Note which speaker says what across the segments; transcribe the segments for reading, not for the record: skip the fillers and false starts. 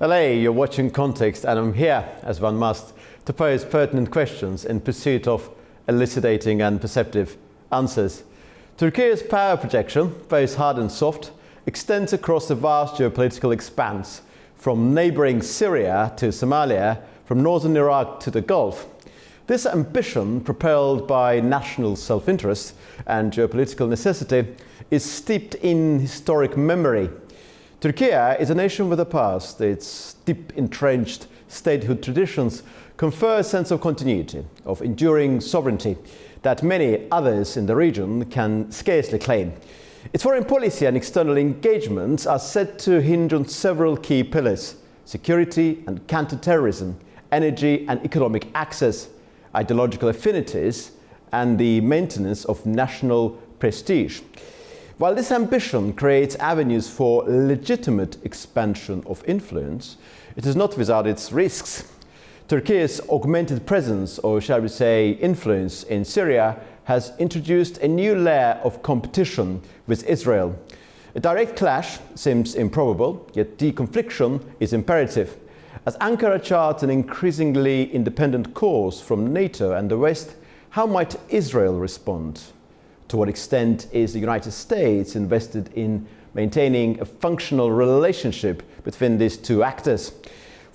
Speaker 1: LA, you're watching Context, and I'm here, as one must, to pose pertinent questions in pursuit of elucidating and perceptive answers. Turkey's power projection, both hard and soft, extends across a vast geopolitical expanse, from neighboring Syria to Somalia, from northern Iraq to the Gulf. This ambition, propelled by national self-interest and geopolitical necessity, is steeped in historic memory. Turkey is a nation with a past. Its deep entrenched statehood traditions confer a sense of continuity, of enduring sovereignty that many others in the region can scarcely claim. Its foreign policy and external engagements are said to hinge on several key pillars: security and counter-terrorism, energy and economic access, ideological affinities, and the maintenance of national prestige. While this ambition creates avenues for legitimate expansion of influence, it is not without its risks. Turkey's augmented presence, or shall we say influence, in Syria has introduced a new layer of competition with Israel. A direct clash seems improbable, yet deconfliction is imperative. As Ankara charts an increasingly independent course from NATO and the West, how might Israel respond? To what extent is the United States invested in maintaining a functional relationship between these two actors?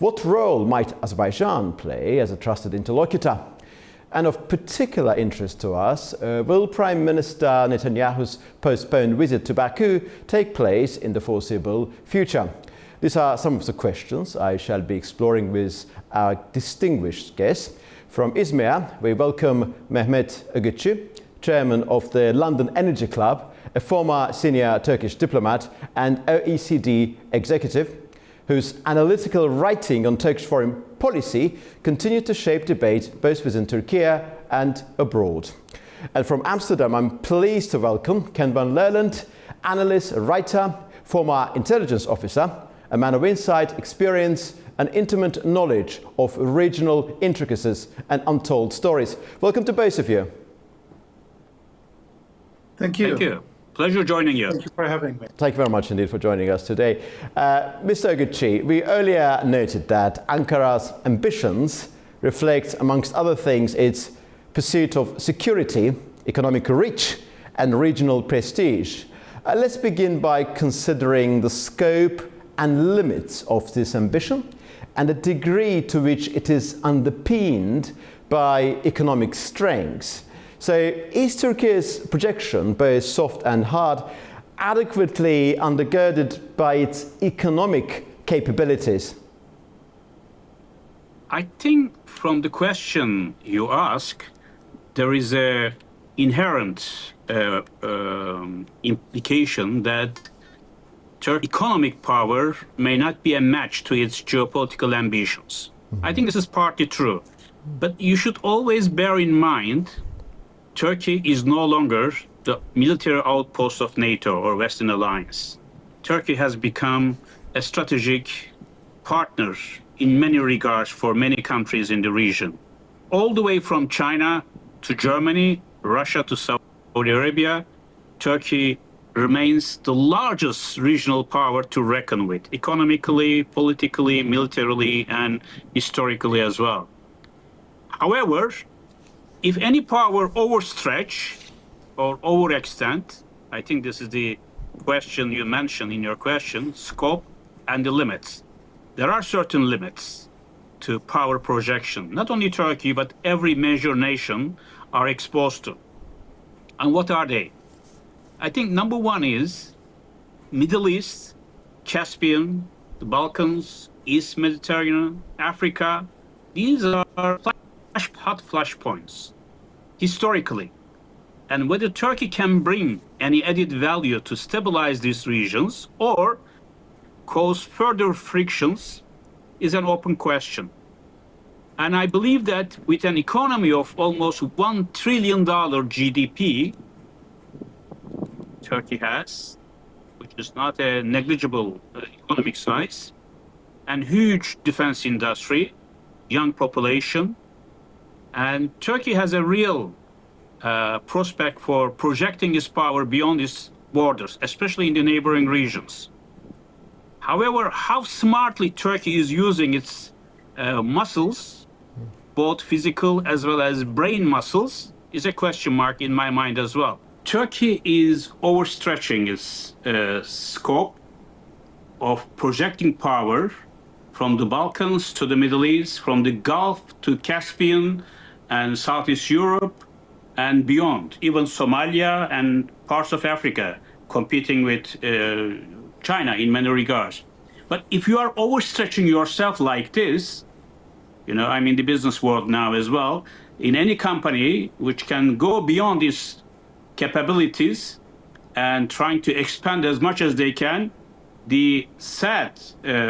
Speaker 1: What role might Azerbaijan play as a trusted interlocutor? And of particular interest to us, will Prime Minister Netanyahu's postponed visit to Baku take place in the foreseeable future? These are some of the questions I shall be exploring with our distinguished guests. From Izmir, we welcome Mehmet Ögütçü, Chairman of the London Energy Club, a former senior Turkish diplomat and OECD executive, whose analytical writing on Turkish foreign policy continued to shape debate both within Turkey and abroad. And from Amsterdam, I'm pleased to welcome Ken van Leerland, analyst, writer, former intelligence officer, a man of insight, experience, and intimate knowledge of regional intricacies and untold stories. Welcome to both of you.
Speaker 2: Thank you.
Speaker 3: Thank you. Pleasure joining you.
Speaker 2: Thank you for having me.
Speaker 1: Thank you very much indeed for joining us today. Mr. Ögütçü, we earlier noted that Ankara's ambitions reflect, amongst other things, its pursuit of security, economic reach, and regional prestige. Let's begin by considering the scope and limits of this ambition and the degree to which it is underpinned by economic strengths. So is Turkey's projection, both soft and hard, adequately undergirded by its economic capabilities?
Speaker 3: I think from the question you ask, there is an inherent implication that Turkey's economic power may not be a match to its geopolitical ambitions. I think this is partly true. But you should always bear in mind Turkey is no longer the military outpost of NATO or Western alliance. Turkey has become a strategic partner in many regards for many countries in the region. All the way from China to Germany, Russia to Saudi Arabia, Turkey remains the largest regional power to reckon with, economically, politically, militarily, and historically as well. However, if any power overstretch or overextend, I think this is the question you mentioned in your question, scope and the limits. There are certain limits to power projection. Not only Turkey, but every major nation are exposed to. And what are they? I think number one is Middle East, Caspian, the Balkans, East Mediterranean, Africa. These are hot flashpoints historically. And whether Turkey can bring any added value to stabilize these regions or cause further frictions is an open question. And I believe that with an economy of almost $1 trillion GDP, Turkey has, which is not a negligible economic size, and huge defense industry, young population, and Turkey has a real prospect for projecting its power beyond its borders, especially in the neighboring regions. However, how smartly Turkey is using its muscles, both physical as well as brain muscles, is a question mark in my mind as well. Turkey is overstretching its scope of projecting power from the Balkans to the Middle East, from the Gulf to Caspian and Southeast Europe and beyond, even Somalia and parts of Africa, competing with China in many regards. But if you are overstretching yourself like this, I'm in the business world now as well, in any company which can go beyond its capabilities and trying to expand as much as they can, the sad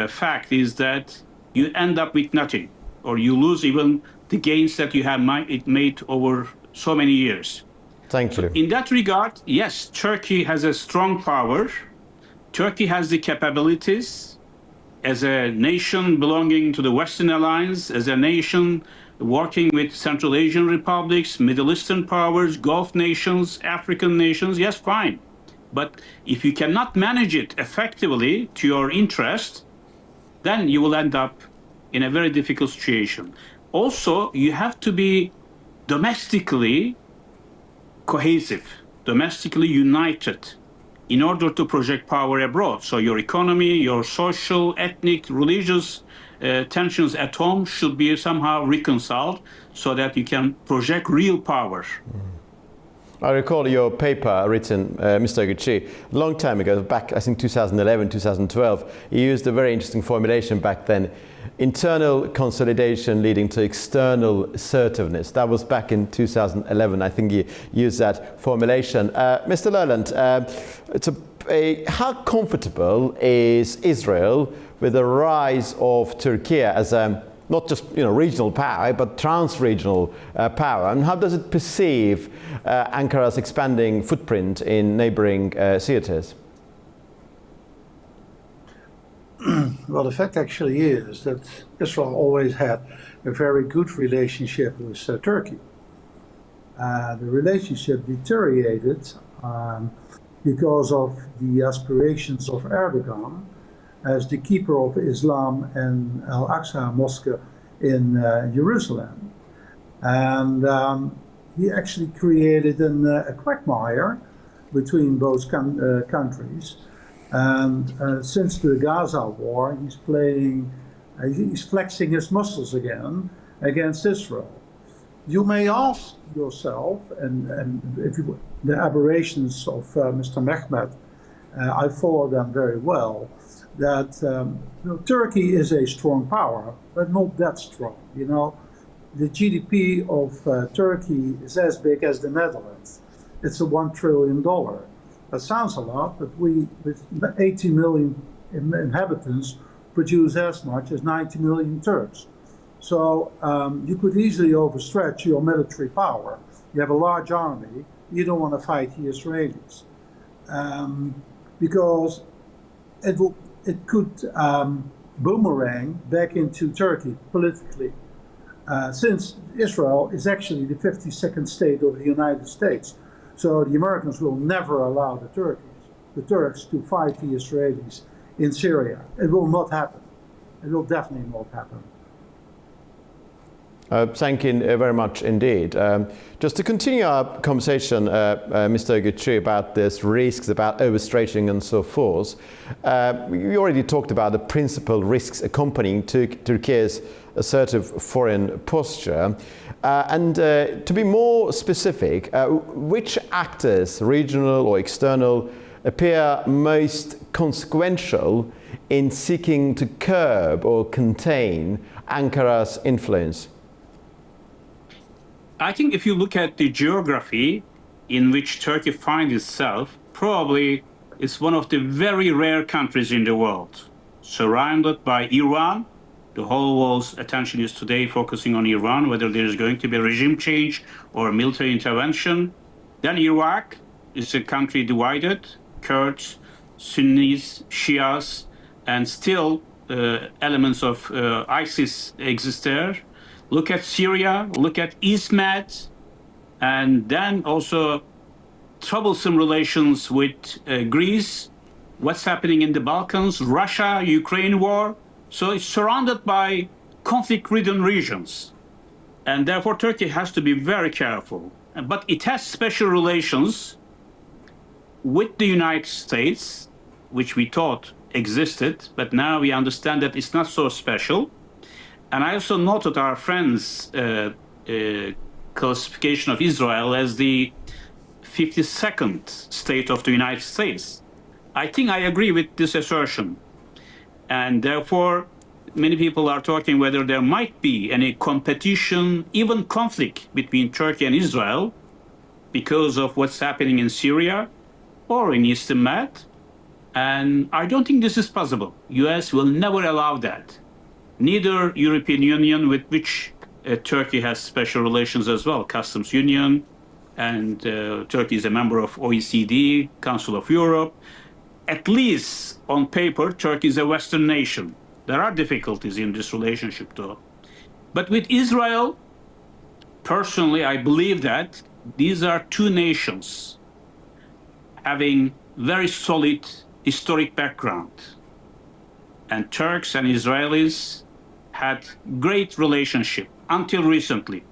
Speaker 3: fact is that you end up with nothing, or you lose even the gains that you have made over so many years.
Speaker 1: Thank you.
Speaker 3: In that regard, yes, Turkey has a strong power. Turkey has the capabilities as a nation belonging to the Western Alliance, as a nation working with Central Asian republics, Middle Eastern powers, Gulf nations, African nations, yes, fine. But if you cannot manage it effectively to your interest, then you will end up in a very difficult situation. Also, you have to be domestically cohesive, domestically united in order to project power abroad. So your economy, your social, ethnic, religious tensions at home should be somehow reconciled so that you can project real power.
Speaker 1: I recall your paper written, Mr. Oguchi, a long time ago, back I think 2011, 2012. You used a very interesting formulation back then: internal consolidation leading to external assertiveness. That was back in 2011. I think you used that formulation. Mr. Löland, how comfortable is Israel with the rise of Turkey as not just regional power, but trans-regional power, and how does it perceive Ankara's expanding footprint in neighboring theaters?
Speaker 2: Well, the fact actually is that Israel always had a very good relationship with Turkey. The relationship deteriorated because of the aspirations of Erdogan as the keeper of Islam and Al-Aqsa Mosque in Jerusalem. And he actually created a quagmire between both countries. And since the Gaza war, he's flexing his muscles again against Israel. You may ask yourself, and if you, the aberrations of Mr. Mehmet, I follow them very well, that Turkey is a strong power, but not that strong. The GDP of Turkey is as big as the Netherlands. It's $1 trillion. That sounds a lot, but we, with 80 million inhabitants, produce as much as 90 million Turks. So you could easily overstretch your military power. You have a large army, you don't want to fight the Israelis. Because it could boomerang back into Turkey politically. Since Israel is actually the 52nd state of the United States. So the Americans will never allow the Turks to fight the Israelis in Syria. It will not happen. It will definitely not happen.
Speaker 1: Thank you very much indeed. Just to continue our conversation, Mr. Oguchi, about these risks, about overstretching and so forth, we already talked about the principal risks accompanying Turkey's assertive foreign posture. And to be more specific, which actors, regional or external, appear most consequential in seeking to curb or contain Ankara's influence?
Speaker 3: I think if you look at the geography in which Turkey finds itself, probably it's one of the very rare countries in the world. Surrounded by Iran, the whole world's attention is today focusing on Iran, whether there is going to be a regime change or a military intervention. Then Iraq is a country divided, Kurds, Sunnis, Shias, and still elements of ISIS exist there. Look at Syria, look at East Med, and then also troublesome relations with Greece, what's happening in the Balkans, Russia, Ukraine war. So it's surrounded by conflict-ridden regions. And therefore, Turkey has to be very careful. But it has special relations with the United States, which we thought existed, but now we understand that it's not so special. And I also noted our friends' classification of Israel as the 52nd state of the United States. I think I agree with this assertion. And therefore, many people are talking whether there might be any competition, even conflict between Turkey and Israel because of what's happening in Syria or in Eastern Med. And I don't think this is possible. US will never allow that. Neither European Union, with which Turkey has special relations as well, customs union, and Turkey is a member of OECD, Council of Europe. At least on paper, Turkey is a Western nation. There are difficulties in this relationship though. But with Israel, personally, I believe that these are two nations having very solid historic background. And Turks and Israelis had great relationship until recently.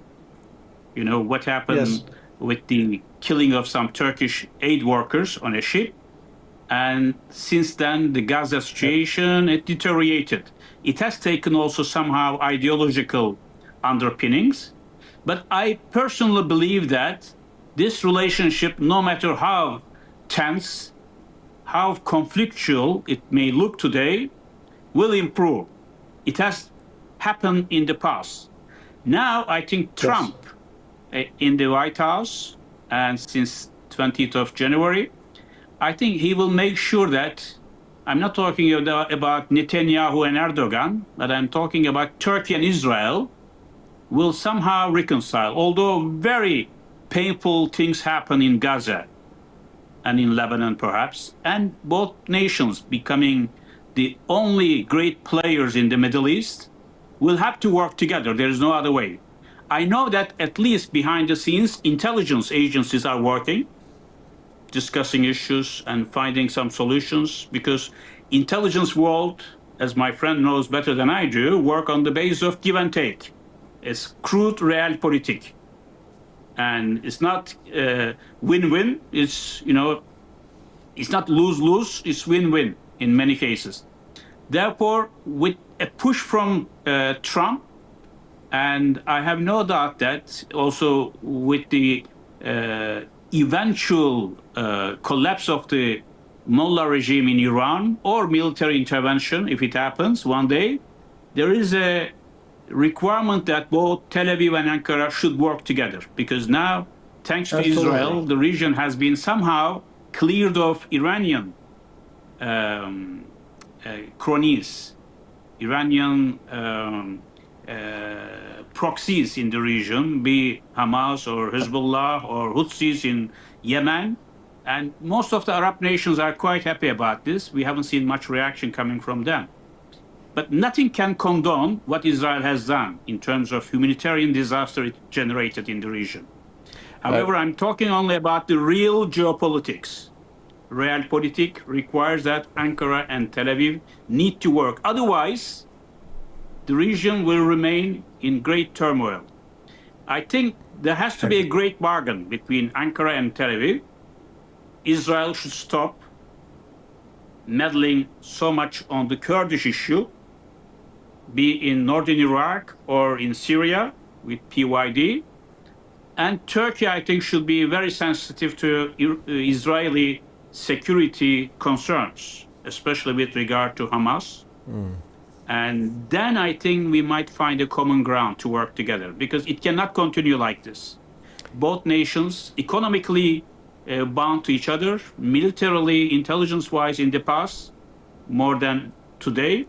Speaker 3: You know, what happened with the killing of some Turkish aid workers on a ship. And since then, the Gaza situation, it deteriorated. It has taken also somehow ideological underpinnings. But I personally believe that this relationship, no matter how tense, how conflictual it may look today, will improve. It has happened in the past. Now, I think Trump in the White House, and since 20th of January, I think he will make sure that, I'm not talking about Netanyahu and Erdogan, but I'm talking about Turkey and Israel will somehow reconcile, although very painful things happen in Gaza and in Lebanon perhaps, and both nations becoming the only great players in the Middle East will have to work together. There is no other way. I know that at least behind the scenes, intelligence agencies are working, discussing issues and finding some solutions, because intelligence world, as my friend knows better than I do, work on the basis of give and take. It's crude realpolitik. And it's not win-win. It's, you know, it's not lose-lose, it's win-win in many cases. Therefore, with a push from Trump, and I have no doubt that also with the eventual collapse of the Mullah regime in Iran, or military intervention, if it happens one day, there is a requirement that both Tel Aviv and Ankara should work together. Because now, thanks to Israel, the region has been somehow cleared of Iranian cronies, Iranian proxies in the region, be Hamas or Hezbollah or Houthis in Yemen. And most of the Arab nations are quite happy about this. We haven't seen much reaction coming from them. But nothing can condone what Israel has done in terms of humanitarian disaster it generated in the region. However, I'm talking only about the real geopolitics. Realpolitik requires that Ankara and Tel Aviv need to work. Otherwise, the region will remain in great turmoil. I think there has to be a great bargain between Ankara and Tel Aviv. Israel should stop meddling so much on the Kurdish issue, be in northern Iraq or in Syria with PYD. And Turkey, I think, should be very sensitive to Israeli security concerns, especially with regard to Hamas. And then I think we might find a common ground to work together, because it cannot continue like this. Both nations economically bound to each other, militarily, intelligence-wise in the past, more than today.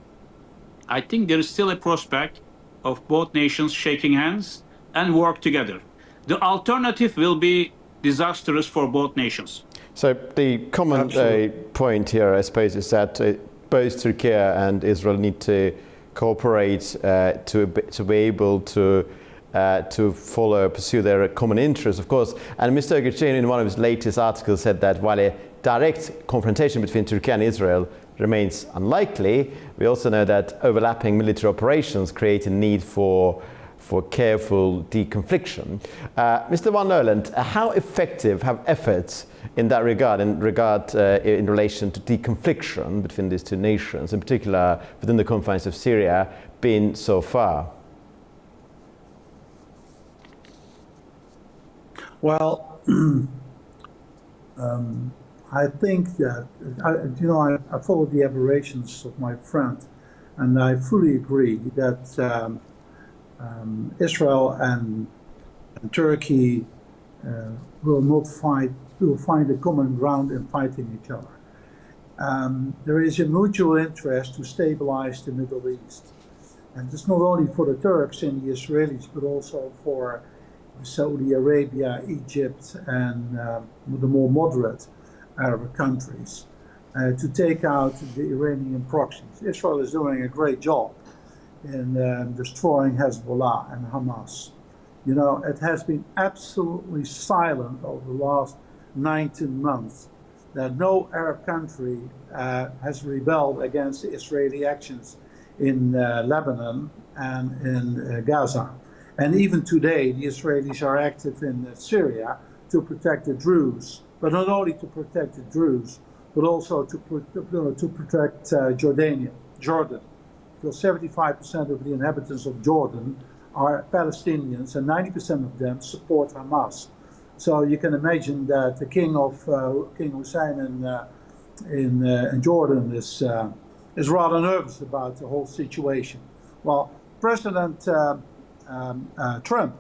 Speaker 3: I think there is still a prospect of both nations shaking hands and work together. The alternative will be disastrous for both nations. So the common point here, I suppose, is that both Turkey and Israel need to cooperate to be able to pursue their common interests, of course. And Mr. Ergin, in one of his latest articles, said that while he
Speaker 1: direct confrontation between Turkey and Israel remains unlikely, we also know that overlapping military operations create a need for careful deconfliction. Mr. Van Neuland, how effective have efforts in that regard, in relation to deconfliction between these two nations, in particular within the confines of Syria, been so far?
Speaker 2: Well, I think that, I follow the aberrations of my friend, and I fully agree that Israel and Turkey will find a common ground in fighting each other. There is a mutual interest to stabilize the Middle East. And it's not only for the Turks and the Israelis, but also for Saudi Arabia, Egypt, and the more moderate Arab countries to take out the Iranian proxies. Israel is doing a great job in destroying Hezbollah and Hamas. You know, it has been absolutely silent over the last 19 months that no Arab country has rebelled against the Israeli actions in Lebanon and in Gaza. And even today, the Israelis are active in Syria to protect the Druze, but not only to protect the Druze, but also to protect Jordan, because 75% of the inhabitants of Jordan are Palestinians, and 90% of them support Hamas. So you can imagine that the king Hussein in Jordan is rather nervous about the whole situation. Well, President Trump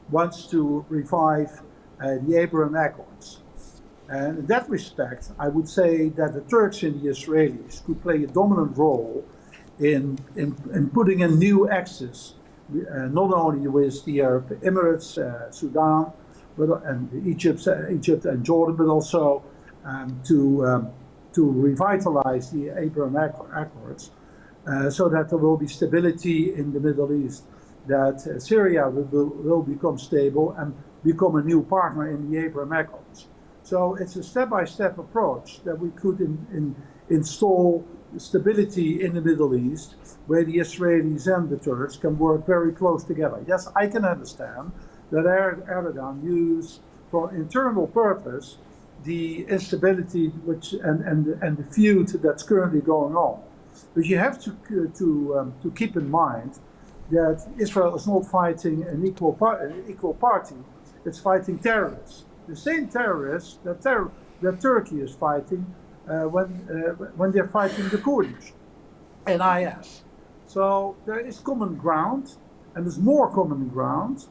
Speaker 2: wants to revive the Abraham Accords. And in that respect, I would say that the Turks and the Israelis could play a dominant role in putting in new axis, not only with the Arab Emirates, Sudan, and Egypt and Jordan, but also to revitalize the Abraham Accords, so that there will be stability in the Middle East, that Syria will become stable and become a new partner in the Abraham Accords. So it's a step-by-step approach that we could install stability in the Middle East, where the Israelis and the Turks can work very close together. Yes, I can understand that Erdogan used for internal purpose the instability and the feud that's currently going on. But you have to keep in mind that Israel is not fighting an equal party; it's fighting terrorists. The same terrorists that Turkey is fighting when they're fighting the Kurds and IS. So there is common ground, and there's more common ground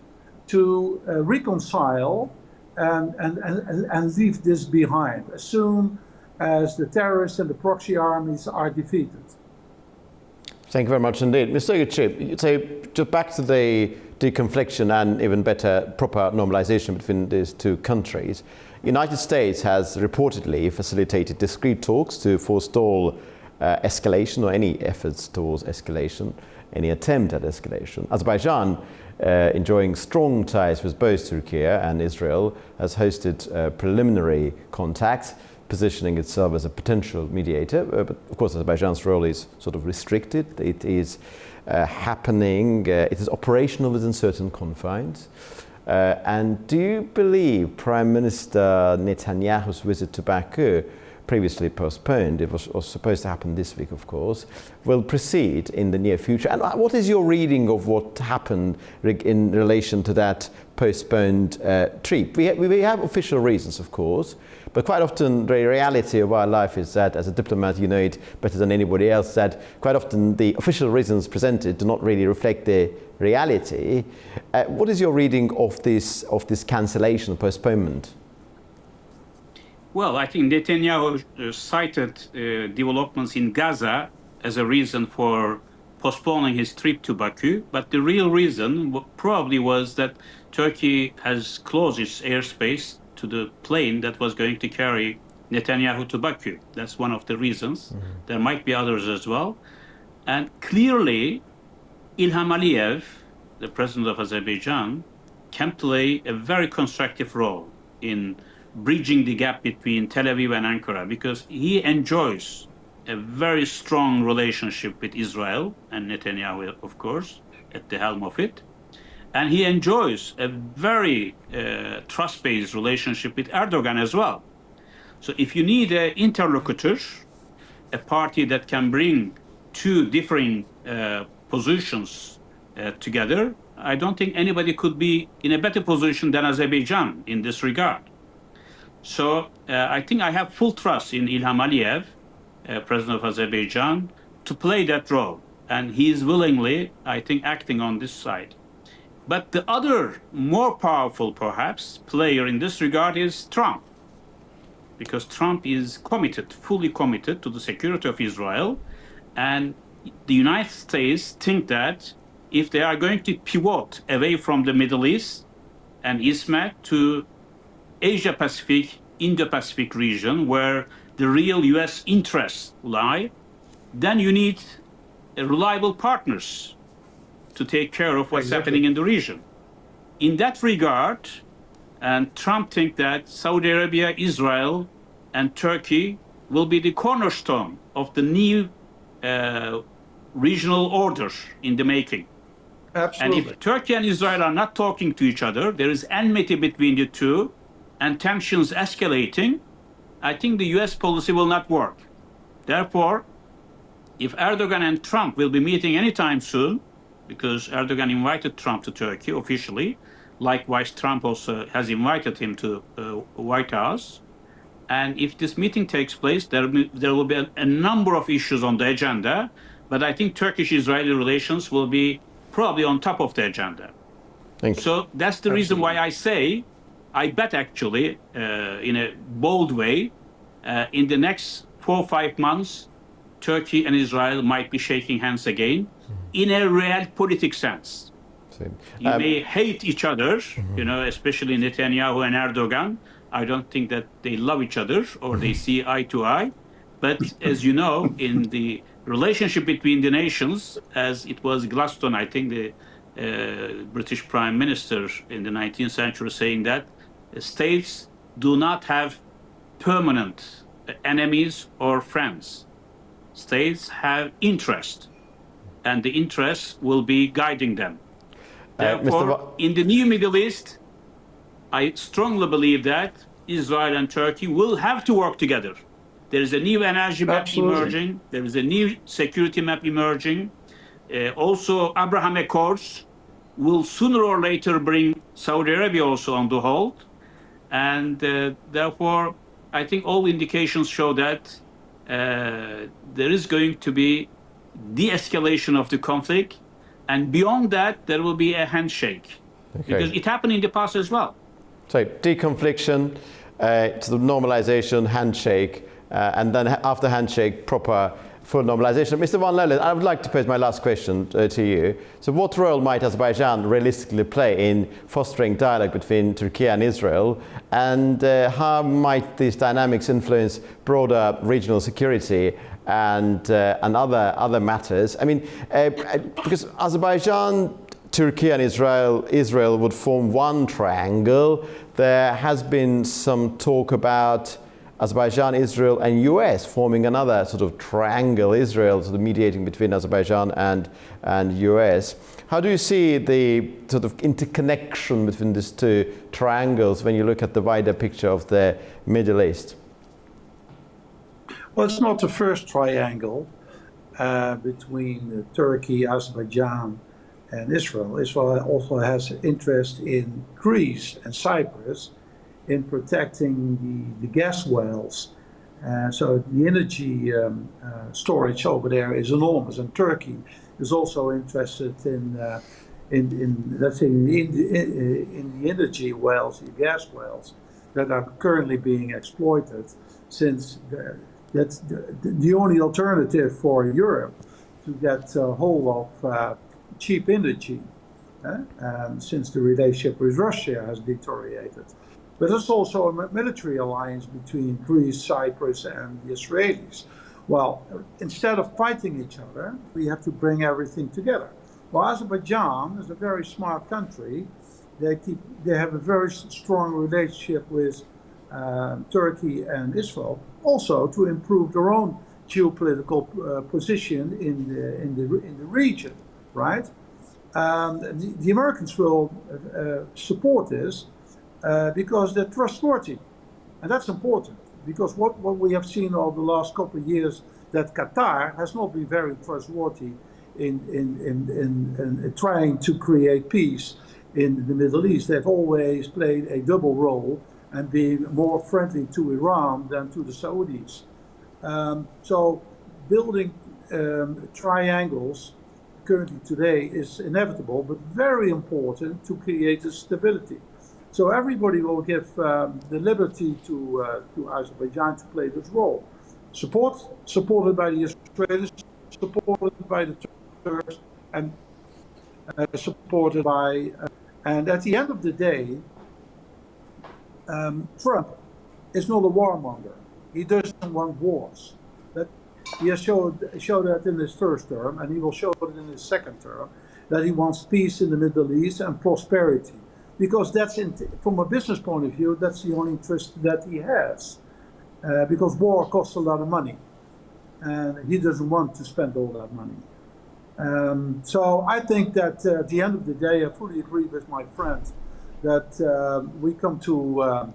Speaker 2: to reconcile and leave this behind as soon as the terrorists and the proxy armies are defeated.
Speaker 1: Thank you very much indeed. Mr. Yachib, so just back to the deconfliction and even better proper normalization between these two countries. The United States has reportedly facilitated discreet talks to forestall escalation or any efforts towards escalation, any attempt at escalation. Azerbaijan, enjoying strong ties with both Turkey and Israel, has hosted preliminary contacts, positioning itself as a potential mediator. But of course, Azerbaijan's role is sort of restricted. It is happening, it is operational within certain confines. And do you believe Prime Minister Netanyahu's visit to Baku, previously postponed, it was supposed to happen this week, of course, will proceed in the near future? And what is your reading of what happened in relation to that postponed trip? We have official reasons, of course, but quite often the reality of our life is that, as a diplomat, you know it better than anybody else, that quite often the official reasons presented do not really reflect the reality. What is your reading of this cancellation, postponement?
Speaker 3: Well, I think Netanyahu cited developments in Gaza as a reason for postponing his trip to Baku, but the real reason probably was that Turkey has closed its airspace to the plane that was going to carry Netanyahu to Baku. That's one of the reasons. Mm-hmm. There might be others as well. And clearly, Ilham Aliyev, the president of Azerbaijan, can play a very constructive role in bridging the gap between Tel Aviv and Ankara, because he enjoys a very strong relationship with Israel and Netanyahu, of course, at the helm of it. And he enjoys a very trust-based relationship with Erdogan as well. So if you need an interlocutor, a party that can bring two differing positions together, I don't think anybody could be in a better position than Azerbaijan in this regard. So I think I have full trust in Ilham Aliyev, president of Azerbaijan, to play that role. And he is willingly, I think, acting on this side. But the other more powerful, perhaps, player in this regard is Trump, because Trump is committed, fully committed to the security of Israel. And the United States think that if they are going to pivot away from the Middle East and ISMAC to Asia-Pacific, Indo-Pacific region, where the real US interests lie, then you need reliable partners to take care of what's happening in the region. In that regard, and Trump thinks that Saudi Arabia, Israel, and Turkey will be the cornerstone of the new regional order in the making.
Speaker 2: Absolutely.
Speaker 3: And if Turkey and Israel are not talking to each other, there is enmity between the two, and tensions escalating, I think the US policy will not work. Therefore, if Erdogan and Trump will be meeting anytime soon, because Erdogan invited Trump to Turkey officially, likewise Trump also has invited him to White House, and if this meeting takes place, there will be a number of issues on the agenda, but I think Turkish-Israeli relations will be probably on top of the agenda.
Speaker 1: Thank you.
Speaker 3: So that's the reason why I say, I bet actually, in a bold way, in the next 4 or 5 months, Turkey and Israel might be shaking hands again in a realpolitik sense. You may hate each other, you know, especially Netanyahu and Erdogan. I don't think that they love each other or they see eye to eye. But as you know, in the relationship between the nations, as it was Gladstone, I think the British Prime Minister in the 19th century saying that states do not have permanent enemies or friends. States have interest, and the interest will be guiding them. Therefore, in the new Middle East, I strongly believe that Israel and Turkey will have to work together. There is a new energy map emerging. There is a new security map emerging. Also, Abraham Accords will sooner or later bring Saudi Arabia also on the hold. And therefore, I think all indications show that there is going to be de-escalation of the conflict. And beyond that, there will be a handshake. Okay. Because it happened in the past as well.
Speaker 1: So deconfliction, to the normalization, handshake, and then after handshake, proper full normalization. Mr. Van Leeuwen, I would like to pose my last question to you. So what role might Azerbaijan realistically play in fostering dialogue between Turkey and Israel? And how might these dynamics influence broader regional security and other matters? I mean, because Azerbaijan, Turkey and Israel would form one triangle. There has been some talk about Azerbaijan, Israel and US forming another sort of triangle, Israel sort of mediating between Azerbaijan and US. How do you see the sort of interconnection between these two triangles when you look at the wider picture of the Middle East?
Speaker 2: Well, it's not the first triangle between Turkey, Azerbaijan and Israel. Israel also has interest in Greece and Cyprus in protecting the gas wells. So the energy storage over there is enormous, and Turkey is also interested in let's say in the energy wells, the gas wells that are currently being exploited, since that's the only alternative for Europe to get hold of cheap energy, since the relationship with Russia has deteriorated. But there's also a military alliance between Greece, Cyprus, and the Israelis. Well, instead of fighting each other, we have to bring everything together. Well, Azerbaijan is a very smart country. They have a very strong relationship with Turkey and Israel, also to improve their own geopolitical position in the region, right? The Americans will support this because they're trustworthy, and that's important. Because what we have seen over the last couple of years, that Qatar has not been very trustworthy in trying to create peace in the Middle East. They've always played a double role and being more friendly to Iran than to the Saudis. So building triangles currently today is inevitable, but very important to create a stability. So everybody will give the liberty to Azerbaijan to play this role. Supported by the Israelis, supported by the Turks, and supported by... and at the end of the day, Trump is not a warmonger. He doesn't want wars. That he has showed that in his first term, and he will show it in his second term, that he wants peace in the Middle East and prosperity. Because that's, from a business point of view, that's the only interest that he has. Because war costs a lot of money, and he doesn't want to spend all that money. So I think that at the end of the day, I fully agree with my friend that we come to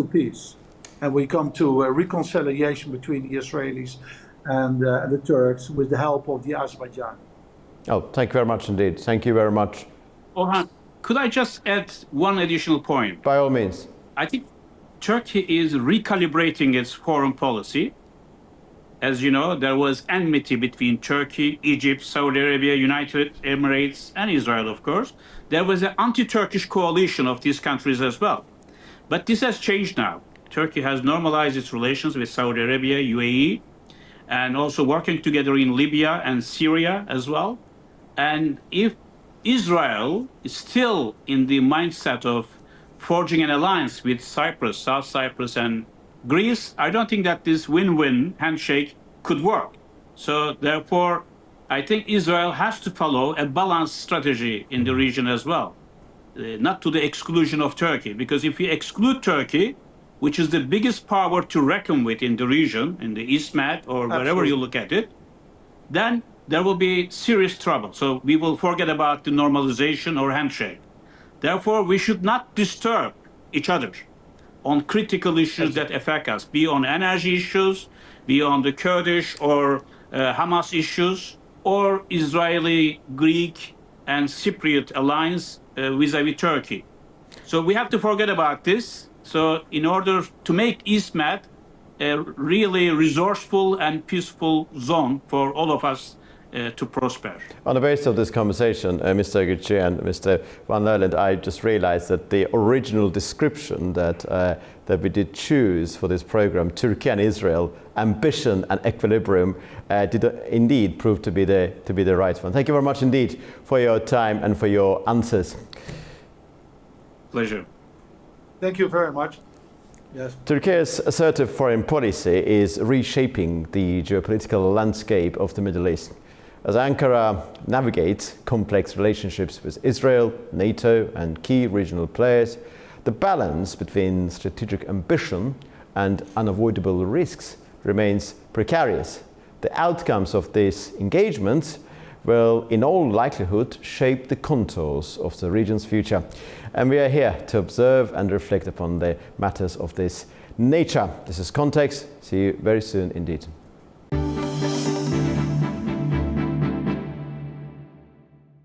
Speaker 2: peace, and we come to a reconciliation between the Israelis and the Turks with the help of the Azerbaijan.
Speaker 1: Oh, thank you very much indeed. Thank you very much.
Speaker 3: Orhan, could I just add one additional point?
Speaker 1: By all means.
Speaker 3: I think Turkey is recalibrating its foreign policy. As you know, there was enmity between Turkey, Egypt, Saudi Arabia, United Emirates, and Israel, of course. There was an anti-Turkish coalition of these countries as well. But this has changed now. Turkey has normalized its relations with Saudi Arabia, UAE, and also working together in Libya and Syria as well. And if Israel is still in the mindset of forging an alliance with Cyprus, South Cyprus, and Greece, I don't think that this win-win handshake could work. So therefore, I think Israel has to follow a balanced strategy in the region as well, not to the exclusion of Turkey. Because if we exclude Turkey, which is the biggest power to reckon with in the region, in the East Med or wherever you look at it, then there will be serious trouble. So we will forget about the normalization or handshake. Therefore, we should not disturb each other on critical issues that affect us, be on energy issues, be on the Kurdish or Hamas issues, or Israeli, Greek, and Cypriot alliance vis-a-vis Turkey. So we have to forget about this. So in order to make East Med a really resourceful and peaceful zone for all of us to prosper.
Speaker 1: On the basis of this conversation, Mr. Gucci and Mr. Van Leerland, I just realized that the original description that we did choose for this program, Turkey and Israel, ambition and equilibrium, did indeed prove to be the right one. Thank you very much indeed for your time and for your answers.
Speaker 3: Pleasure.
Speaker 2: Thank you very much. Yes.
Speaker 1: Turkey's assertive foreign policy is reshaping the geopolitical landscape of the Middle East. As Ankara navigates complex relationships with Israel, NATO, and key regional players, the balance between strategic ambition and unavoidable risks remains precarious. The outcomes of these engagements will, in all likelihood, shape the contours of the region's future. And we are here to observe and reflect upon the matters of this nature. This is Context. See you very soon indeed.